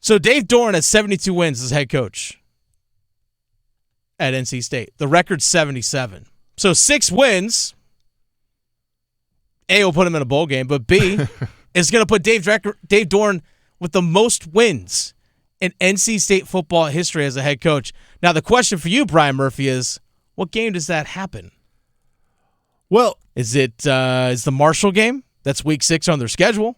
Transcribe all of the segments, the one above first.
So Dave Doeren has 72 wins as head coach at NC State. The record's 77. So 6 wins. A, will put him in a bowl game, but B, is going to put Dave Doeren with the most wins in NC State football history as a head coach. Now, the question for you, Brian Murphy, is what game does that happen? Well, is it the Marshall game? That's week 6 on their schedule.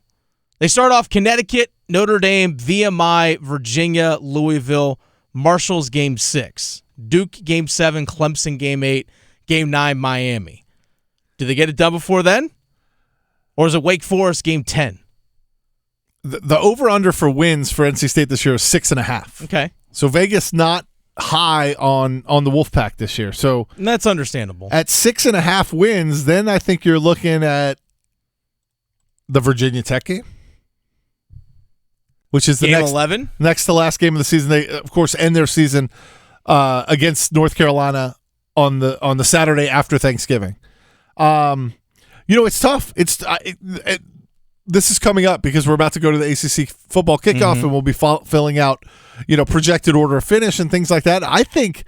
They start off Connecticut, Notre Dame, VMI, Virginia, Louisville, Marshall's game 6, Duke game 7, Clemson game 8, game 9, Miami. Do they get it done before then? Or is it Wake Forest game 10? The over-under for wins for NC State this year is 6.5. Okay. So Vegas not high on the Wolfpack this year. So that's understandable. At 6.5 wins, then I think you're looking at the Virginia Tech game, which is the game 11, next to last game of the season. They, of course, end their season against North Carolina on the Saturday after Thanksgiving. It's tough. This is coming up because we're about to go to the ACC football kickoff, and we'll be filling out, projected order of finish and things like that. I think,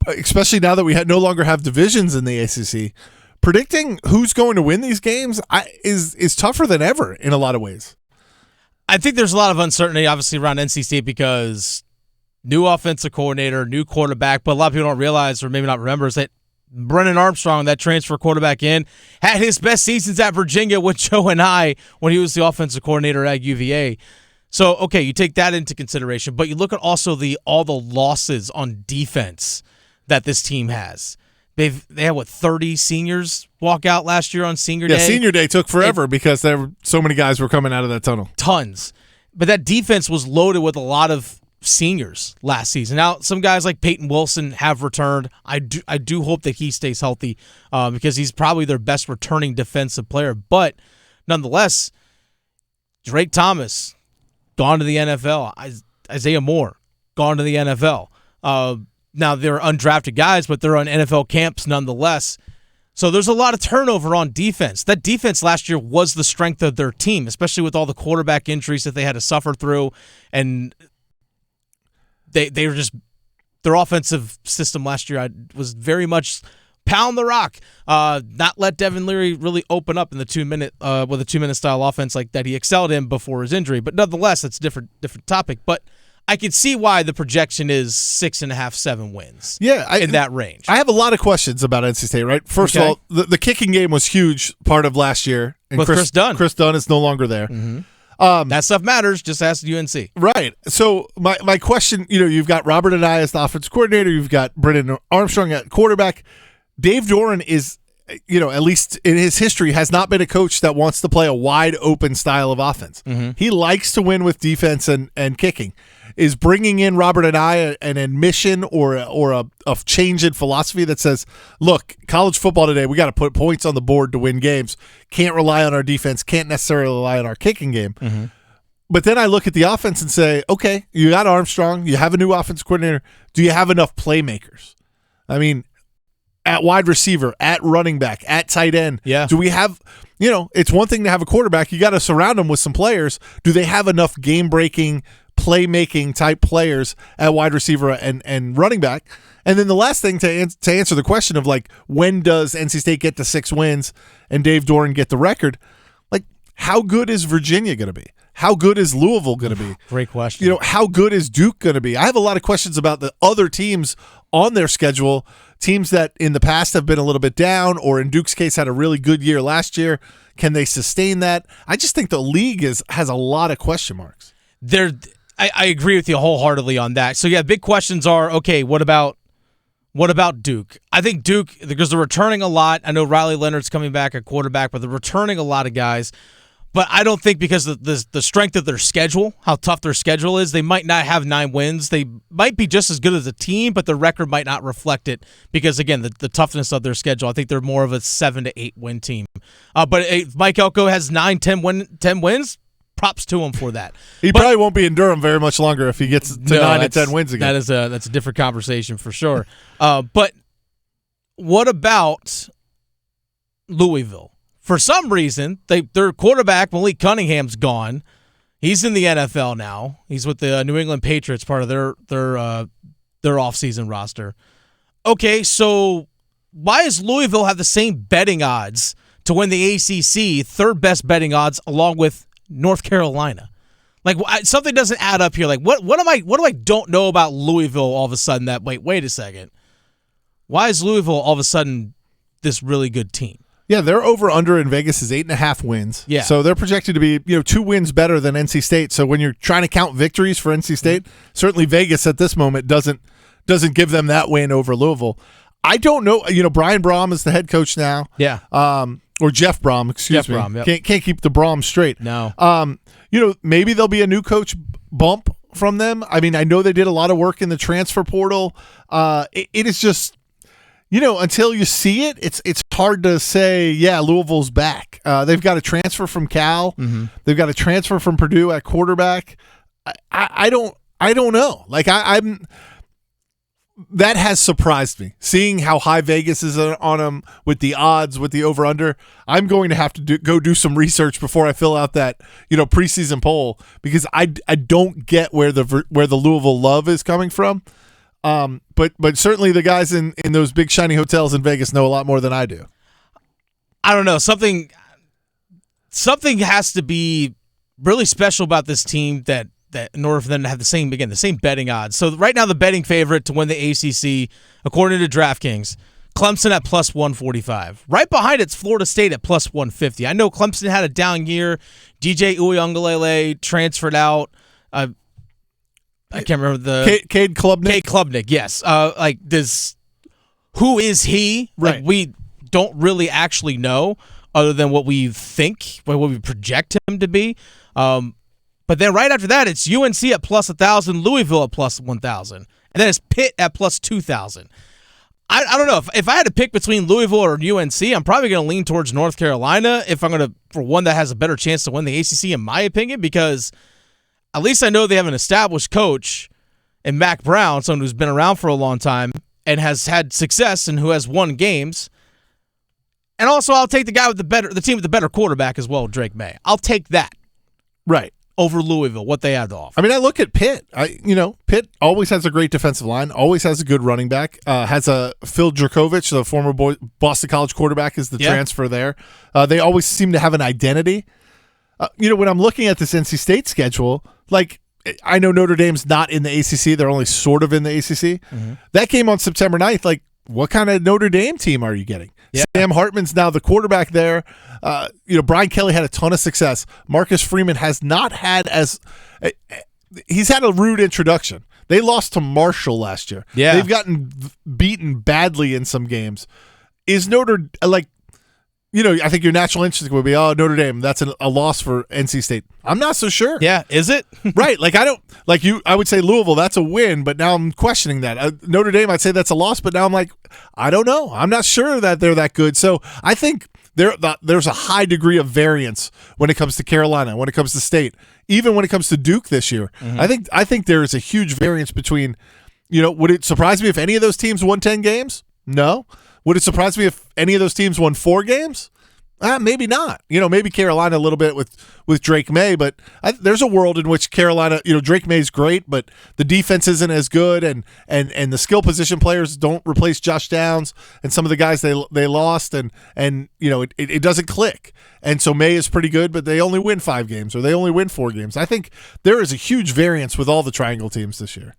especially now that we no longer have divisions in the ACC, predicting who's going to win these games is tougher than ever in a lot of ways. I think there's a lot of uncertainty, obviously, around NC State because new offensive coordinator, new quarterback, but a lot of people don't realize or maybe not remember is that Brennan Armstrong, that transfer quarterback had his best seasons at Virginia with Joe and I when he was the offensive coordinator at UVA. So, okay, you take that into consideration, but you look at also all the losses on defense that this team has. They had 30 seniors walk out last year on senior day. Yeah, senior day took forever because so many guys were coming out of that tunnel. Tons. But that defense was loaded with a lot of seniors last season. Now, some guys like Peyton Wilson have returned. I do hope that he stays healthy because he's probably their best returning defensive player. But nonetheless, Drake Thomas, gone to the NFL. Isaiah Moore, gone to the NFL. Now, they're undrafted guys, but they're on NFL camps nonetheless. So there's a lot of turnover on defense. That defense last year was the strength of their team, especially with all the quarterback injuries that they had to suffer through. And they were just – their offensive system last year was very much pound the rock, not let Devin Leary really open up in the 2-minute with a 2-minute style offense like that he excelled in before his injury. But nonetheless, it's a different topic. But I can see why the projection is 6.5, 7 wins. Yeah, in that range. I have a lot of questions about NC State. Right, first of all, the kicking game was huge part of last year. And with Chris Dunn. Chris Dunn is no longer there. Mm-hmm. That stuff matters. Just ask UNC. Right. So my question, you've got Robert Anae as the offensive coordinator. You've got Brennan Armstrong at quarterback. Dave Doeren is, at least in his history, has not been a coach that wants to play a wide open style of offense. Mm-hmm. He likes to win with defense and kicking. Is bringing in Robert Anae an admission or a change in philosophy that says, look, college football today, we got to put points on the board to win games. Can't rely on our defense. Can't necessarily rely on our kicking game. Mm-hmm. But then I look at the offense and say, okay, you got Armstrong. You have a new offensive coordinator. Do you have enough playmakers? I mean, at wide receiver, at running back, at tight end. Yeah. Do we have, it's one thing to have a quarterback. You got to surround them with some players. Do they have enough game-breaking, playmaking type players at wide receiver and running back? And then the last thing to answer the question of when does NC State get to 6 wins and Dave Doeren get the record? How good is Virginia going to be? How good is Louisville going to be? Great question. How good is Duke going to be? I have a lot of questions about the other teams on their schedule, teams that in the past have been a little bit down, or in Duke's case had a really good year last year. Can they sustain that? I just think the league has a lot of question marks. I agree with you wholeheartedly on that. So, yeah, big questions are, okay, what about Duke? I think Duke, because they're returning a lot. I know Riley Leonard's coming back at quarterback, but they're returning a lot of guys. But I don't think because of the strength of their schedule, how tough their schedule is, they might not have 9 wins. They might be just as good as a team, but their record might not reflect it because, again, the toughness of their schedule. I think they're more of a 7 to 8 win team. But if Mike Elko has 10 wins, props to him for that. He probably won't be in Durham very much longer if he gets to 9 to 10 wins again. That's a different conversation for sure. But what about Louisville? For some reason, their quarterback, Malik Cunningham's gone. He's in the NFL now. He's with the New England Patriots, part of their offseason roster. Okay, so why does Louisville have the same betting odds to win the ACC, third best betting odds, along with North Carolina? Like, something doesn't add up here. Like, what do I don't know about Louisville all of a sudden that, wait a second. Why is Louisville all of a sudden this really good team? Yeah, their over-under in Vegas is 8.5 wins. Yeah. So they're projected to be 2 wins better than NC State. So when you're trying to count victories for NC State, certainly Vegas at this moment doesn't give them that win over Louisville. I don't know. Brian Brom is the head coach now. Yeah. Or Jeff Brom, excuse me. Brom, yep. Can't keep the Brom straight. No. Maybe there'll be a new coach bump from them. I mean, I know they did a lot of work in the transfer portal. It is just, until you see it, it's hard to say, yeah, Louisville's back. They've got a transfer from Cal. Mm-hmm. They've got a transfer from Purdue at quarterback. I don't know. Like I'm. That has surprised me, seeing how high Vegas is on them with the odds, with the over-under. I'm going to have to go do some research before I fill out that preseason poll, because I don't get where the Louisville love is coming from. But certainly the guys in those big shiny hotels in Vegas know a lot more than I do. I don't know. Something has to be really special about this team that in order for them to have the same betting odds. So right now the betting favorite to win the ACC, according to DraftKings, Clemson at plus 145. Right behind it's Florida State at plus 150. I know Clemson had a down year. DJ Uiagalelei transferred out. I can't remember the Cade Klubnik. Cade Klubnik, yes. Who is he? Right. Like, we don't really actually know, other than what we think, what we project him to be. But then right after that, it's UNC at plus 1,000, Louisville at plus 1,000, and then it's Pitt at plus 2,000. I don't know. If I had to pick between Louisville or UNC, I'm probably going to lean towards North Carolina if I'm going to, for one that has a better chance to win the ACC, in my opinion, because at least I know they have an established coach in Mac Brown, someone who's been around for a long time and has had success and who has won games. And also, I'll take the team with the better quarterback as well, Drake May. I'll take that. Right. Over Louisville, what they had to offer. I mean, I look at Pitt. Pitt always has a great defensive line, always has a good running back, has a Phil Dracovic, the former Boston College quarterback, is the transfer there. They always seem to have an identity. When I'm looking at this NC State schedule, like, I know Notre Dame's not in the ACC. They're only sort of in the ACC. Mm-hmm. That game on September 9th, like, what kind of Notre Dame team are you getting? Yeah. Sam Hartman's now the quarterback there. Brian Kelly had a ton of success. Marcus Freeman has not had he's had a rude introduction. They lost to Marshall last year. Yeah. They've gotten beaten badly in some games. Is I think your natural instinct would be, Notre Dame, that's a loss for NC State. I'm not so sure. Yeah, is it? Right. Like, I would say Louisville, that's a win, but now I'm questioning that. Notre Dame, I'd say that's a loss, but now I'm like, I don't know. I'm not sure that they're that good. So I think there's a high degree of variance when it comes to Carolina, when it comes to State, even when it comes to Duke this year. Mm-hmm. I think there is a huge variance between, would it surprise me if any of those teams won 10 games? No. Would it surprise me if any of those teams won 4 games? Maybe not. Maybe Carolina a little bit with Drake May, but there's a world in which Carolina, Drake May's great, but the defense isn't as good, and the skill position players don't replace Josh Downs and some of the guys they lost, and it doesn't click. And so May is pretty good, but they only win 5 games or they only win 4 games. I think there is a huge variance with all the Triangle teams this year.